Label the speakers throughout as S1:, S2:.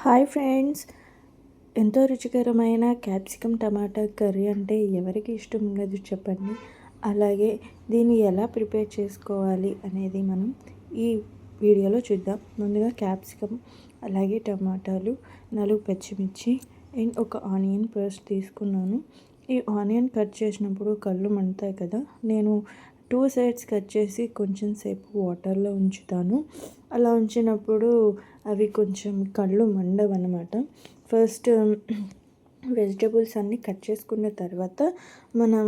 S1: Hi friends, ఎంతో రుచికరమైన capsicum టమాటా curry అంటే ఎవరికి ఇష్టం ఉండదు చెప్పండి. అలాగే దీన్ని ఎలా ప్రిపేర్ చేసుకోవాలి అనేది మనం ఈ వీడియోలో చూద్దాం. ముందుగా క్యాప్సికమ్, అలాగే టమాటాలు, 4 పచ్చిమిర్చి అండ్ ఒక ఆనియన్ పేస్ట్ తీసుకున్నాను. ఈ ఆనియన్ కట్ చేసినప్పుడు కళ్ళు మండుతాయి కదా, నేను 2 సైడ్స్ కట్ చేసి కొంచెం సేపు వాటర్లో ఉంచుతాను. అలా ఉంచినప్పుడు అవి కొంచెం కళ్ళు మండవన్నమాట. ఫస్ట్ వెజిటేబుల్స్ అన్నీ కట్ చేసుకున్న తర్వాత మనం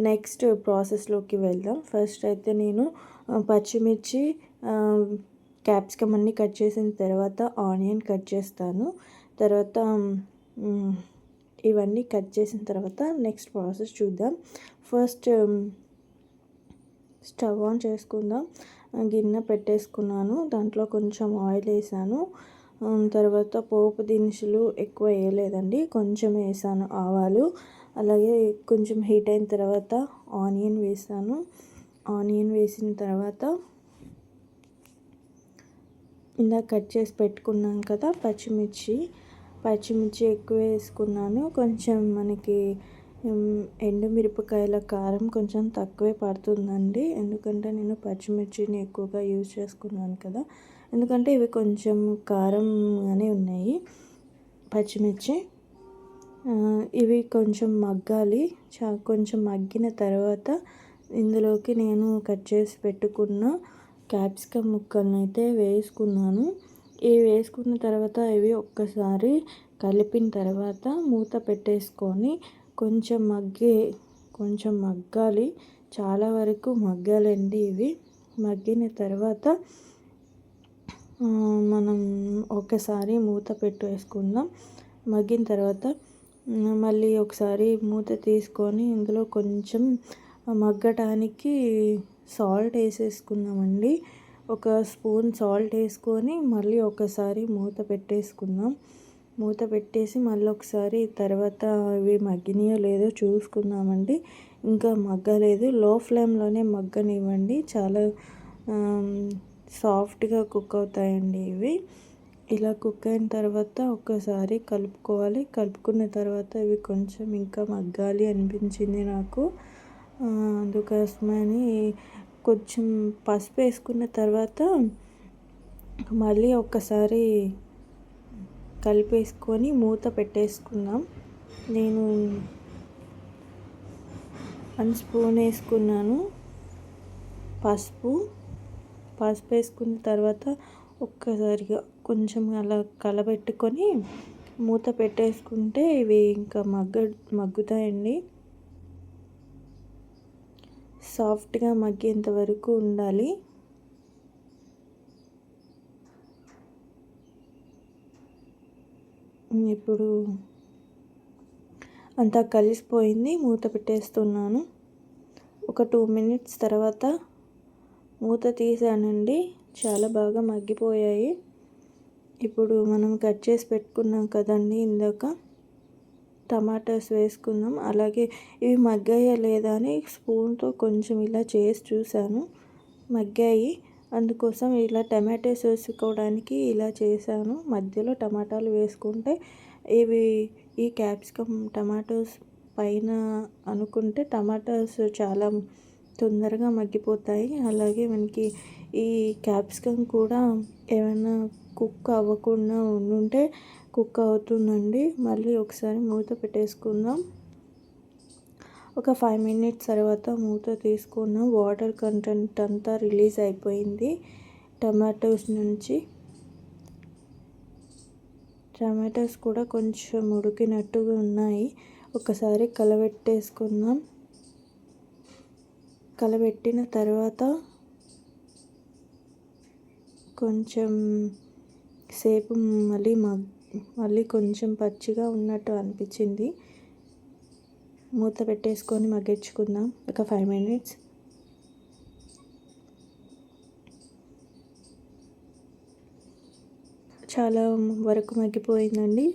S1: నెక్స్ట్ ప్రాసెస్లోకి వెళ్దాం. ఫస్ట్ అయితే నేను పచ్చిమిర్చి, క్యాప్సికమ్ అన్నీ కట్ చేసిన తర్వాత ఆనియన్ కట్ చేస్తాను. తర్వాత ఇవన్నీ కట్ చేసిన తర్వాత నెక్స్ట్ ప్రాసెస్ చూద్దాం. ఫస్ట్ స్టవ్ ఆన్ చేసుకుందాం. గిన్నె పెట్టేసుకున్నాను, దాంట్లో కొంచెం ఆయిల్ వేసాను. తర్వాత పోపు దినుసులు ఎక్కువ వేయలేదండి, కొంచెం వేసాను ఆవాలు. అలాగే కొంచెం హీట్ అయిన తర్వాత ఆనియన్ వేసాను. ఆనియన్ వేసిన తర్వాత ఇందాక కట్ చేసి పెట్టుకున్నాను కదా పచ్చిమిర్చి ఎక్కువ వేసుకున్నాను. కొంచెం మనకి ఎండుమిరపకాయల కారం కొంచెం తక్కువే పడుతుందండి, ఎందుకంటే నేను పచ్చిమిర్చిని ఎక్కువగా యూజ్ చేసుకున్నాను కదా, ఎందుకంటే ఇవి కొంచెం కారంగానే ఉన్నాయి పచ్చిమిర్చి. ఇవి కొంచెం మగ్గాలి. కొంచెం మగ్గిన తర్వాత ఇందులోకి నేను కట్ చేసి పెట్టుకున్న క్యాప్సికమ్ ముక్కలను అయితే వేసుకున్నాను. ఇవి వేసుకున్న తర్వాత ఇవి ఒక్కసారి కలిపిన తర్వాత మూత పెట్టేసుకొని కొంచెం మగ్గాలి, చాలా వరకు మగ్గాలండి. ఇవి మగ్గిన తర్వాత మనం ఒకసారి మూత పెట్టేసుకుందాం. మగ్గిన తర్వాత మళ్ళీ ఒకసారి మూత తీసుకొని ఇందులో కొంచెం మగ్గటానికి సాల్ట్ వేసేసుకుందామండి. ఒక స్పూన్ సాల్ట్ వేసుకొని మళ్ళీ ఒకసారి మూత పెట్టేసుకుందాం. మూత పెట్టేసి మళ్ళీ ఒకసారి తర్వాత ఇవి మగ్గినాయో లేదో చూసుకుందామండి. ఇంకా మగ్గలేదు, లో ఫ్లేమ్లోనే మగ్గనివ్వండి, చాలా సాఫ్ట్గా కుక్ అవుతాయండి ఇవి. ఇలా కుక్ అయిన తర్వాత ఒక్కసారి కలుపుకోవాలి. కలుపుకున్న తర్వాత ఇవి కొంచెం ఇంకా మగ్గాలి అనిపించింది నాకు, అందుకోసమని కొంచెం పసుపు వేసుకున్న తర్వాత మళ్ళీ ఒక్కసారి కలిపేసుకొని మూత పెట్టేసుకుందాం. నేను 1 స్పూన్ వేసుకున్నాను పసుపు వేసుకున్న తర్వాత ఒక్కసారిగా కొంచెం అలా కలబెట్టుకొని మూత పెట్టేసుకుంటే ఇవి ఇంకా మగ్గుతాయండి. సాఫ్ట్గా మగ్గేంత వరకు ఉండాలి. ఇప్పుడు అంతా కలిసిపోయింది, మూత పెట్టేస్తున్నాను. ఒక 2 మినిట్స్ తర్వాత మూత తీసానండి, చాలా బాగా మగ్గిపోయాయి. ఇప్పుడు మనం కట్ చేసి పెట్టుకున్నాం కదండి ఇందాక, టమాటాస్ వేసుకుందాం. అలాగే ఇవి మగ్గాయా లేదా అని స్పూన్తో కొంచెం ఇలా చేసి చూశాను, మగ్గాయి. అందుకోసం ఇలా టమాటోస్ వేసుకోవడానికి ఇలా చేశాను. మధ్యలో టమాటాలు వేసుకుంటే ఈ క్యాప్సికమ్ టమాటోస్ పైన అనుకుంటే టమాటాస్ చాలా తొందరగా మగ్గిపోతాయి. అలాగే మనకి ఈ క్యాప్సికమ్ కూడా ఏమైనా కుక్ అవ్వకుండా ఉంటే కుక్ అవుతుందండి. మళ్ళీ ఒకసారి మూత పెట్టేసుకుందాం. ఒక 5 మినిట్స్ తర్వాత మూత తీసుకున్నాం. వాటర్ కంటెంట్ అంతా రిలీజ్ అయిపోయింది టమాటోస్ నుంచి. టమాటోస్ కూడా కొంచెం ఉడికినట్టుగా ఉన్నాయి. ఒకసారి కలబెట్టేసుకుందాం. కలబెట్టిన తర్వాత కొంచెం సేపు మళ్ళీ కొంచెం పచ్చిగా ఉన్నట్టు అనిపించింది. మూత పెట్టేసుకొని మగ్గించుకుందాం ఒక 5 మినిట్స్. చాలా వరకు మగ్గిపోయిందండి.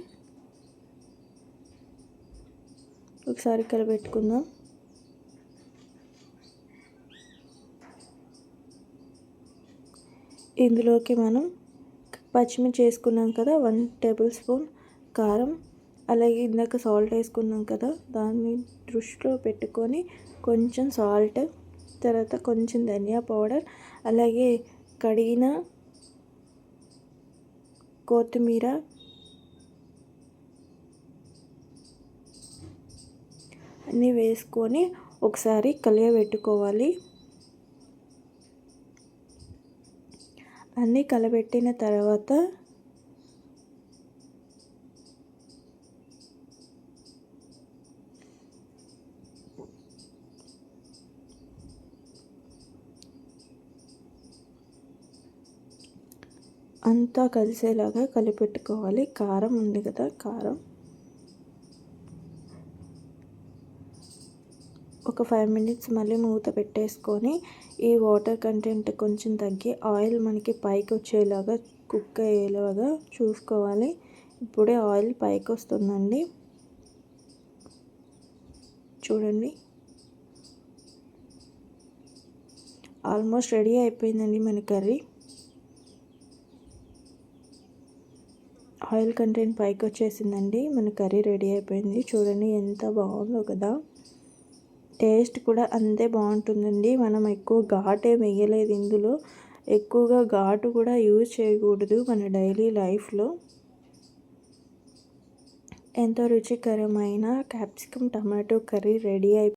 S1: ఒకసారి కలబెట్టుకుందాం. ఇందులోకి మనం పచ్చిమిర్చి వేసుకున్నాం కదా, 1 టేబుల్ స్పూన్ కారం, అలాగే ఇందాక సాల్ట్ వేసుకున్నాం కదా, దాన్ని దృష్టిలో పెట్టుకొని కొంచెం సాల్ట్, తర్వాత కొంచెం ధనియా పౌడర్, అలాగే కడిగిన కొత్తిమీర, అన్నీ వేసుకొని ఒకసారి కలియబెట్టుకోవాలి. అన్నీ కలబెట్టిన తర్వాత అంతా కలిసేలాగా కలిపెట్టుకోవాలి. కారం ఉంది కదా, కారం ఒక 5 మినిట్స్ మళ్ళీ మూత పెట్టేసుకొని ఈ వాటర్ కంటెంట్ కొంచెం తగ్గి ఆయిల్ మనకి పైకి వచ్చేలాగా కుక్ అయ్యేలాగా చూసుకోవాలి. ఇప్పుడే ఆయిల్ పైకి వస్తుందండి, చూడండి. ఆల్మోస్ట్ రెడీ అయిపోయిందండి మన కర్రీ. ఆయిల్ కంటెంట్ పైకి వచ్చేసిందండి, మన కర్రీ రెడీ అయిపోయింది. చూడండి ఎంత బాగుందో కదా. టేస్ట్ కూడా అంతే బాగుంటుందండి. మనం ఎక్కువ ఘాటే వేయలేదు ఇందులో, ఎక్కువగా ఘాటు కూడా యూజ్ చేయకూడదు మన డైలీ లైఫ్లో. ఎంతో రుచికరమైన క్యాప్సికమ్ టమాటో కర్రీ రెడీ అయిపోయింది.